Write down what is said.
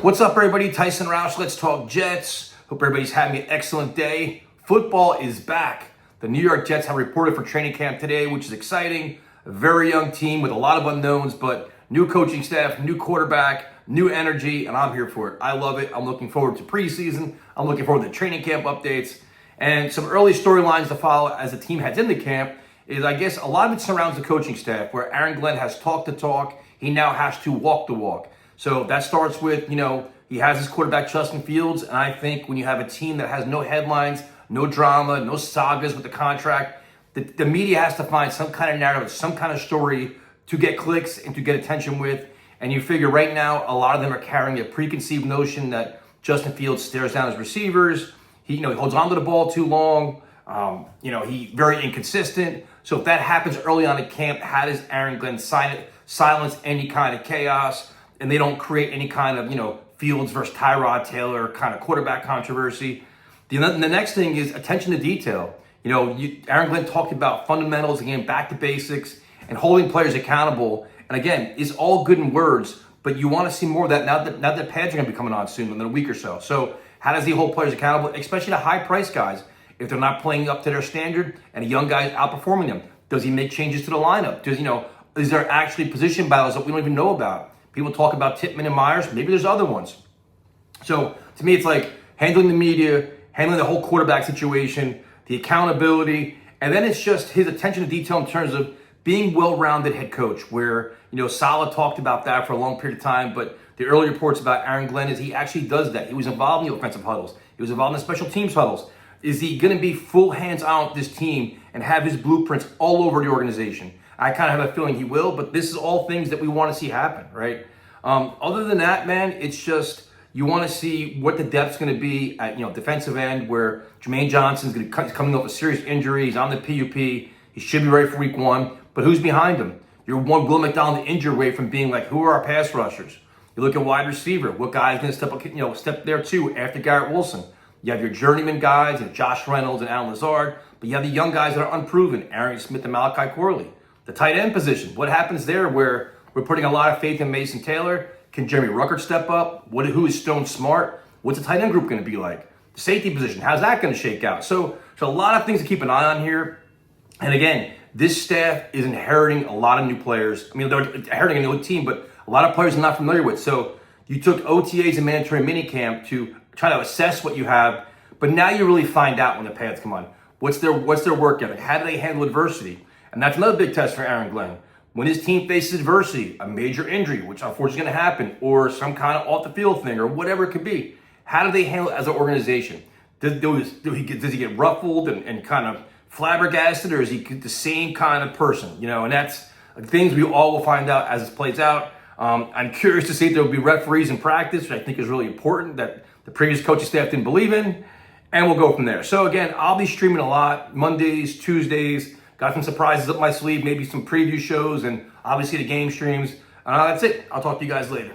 What's up, everybody? Tyson Roush. Let's talk Jets. Hope everybody's having an excellent day. Football is back. The New York Jets have reported for training camp today, which is exciting. A very young team with a lot of unknowns, but new coaching staff, new quarterback, new energy, and I'm here for it. I love it. I'm looking forward to preseason. I'm looking forward to training camp updates and some early storylines to follow as the team heads into camp. Is I guess a lot of it surrounds the coaching staff, where Aaron Glenn has talked the talk. He now has to walk the walk. So that starts with, he has his quarterback, Justin Fields. And I think when you have a team that has no headlines, no drama, no sagas with the contract, the media has to find some kind of narrative, some kind of story to get clicks and to get attention with. And you figure right now, a lot of them are carrying a preconceived notion that Justin Fields stares down his receivers. He holds on to the ball too long. He's very inconsistent. So if that happens early on in camp, how does Aaron Glenn silence any kind of chaos, and they don't create any kind of, Fields versus Tyrod Taylor kind of quarterback controversy? The next thing is attention to detail. Aaron Glenn talked about fundamentals, again, back to basics, and holding players accountable. And again, it's all good in words, but you want to see more of that now that pads are going to be coming on soon, in a week or so. So how does he hold players accountable, especially the high-priced guys? If they're not playing up to their standard and a young guy is outperforming them, does he make changes to the lineup? Is there actually position battles that we don't even know about? People talk about Tippmann and Myers. Maybe there's other ones. So to me, it's like handling the media, handling the whole quarterback situation, the accountability, and then it's just his attention to detail in terms of being well-rounded head coach, where, Saleh talked about that for a long period of time, but the early reports about Aaron Glenn is he actually does that. He was involved in the offensive huddles. He was involved in the special teams huddles. Is he going to be full hands-on with this team and have his blueprints all over the organization? I kind of have a feeling he will, but this is all things that we want to see happen, right? Other than that, man, it's just you want to see what the depth's going to be at defensive end, where Jermaine Johnson's coming off a serious injury. He's on the PUP. He should be ready for week 1, but who's behind him? You're one Will McDonald injury away from being like, who are our pass rushers? You look at wide receiver. What guy's going to step there too after Garrett Wilson? You have your journeyman guys, Josh Reynolds and Alan Lazard, but you have the young guys that are unproven, Aaron Smith and Malachi Corley. The tight end position, what happens there where we're putting a lot of faith in Mason Taylor? Can Jeremy Ruckert step up? Who is Stone Smart? What's the tight end group going to be like? The safety position, how's that going to shake out? So a lot of things to keep an eye on here. And again, this staff is inheriting a lot of new players. They're inheriting a new team, but a lot of players I'm not familiar with. So you took OTAs and mandatory minicamp to try to assess what you have, but now you really find out when the pads come on. What's their work ethic? How do they handle adversity? And that's another big test for Aaron Glenn. When his team faces adversity, a major injury, which unfortunately is going to happen, or some kind of off the field thing, or whatever it could be, how do they handle it as an organization? Does he get ruffled and kind of flabbergasted, or is he the same kind of person? And that's things we all will find out as this plays out. I'm curious to see if there will be referees in practice, which I think is really important, that the previous coaching staff didn't believe in, and we'll go from there. So again, I'll be streaming a lot, Mondays, Tuesdays, got some surprises up my sleeve, maybe some preview shows, and obviously the game streams. That's it. I'll talk to you guys later.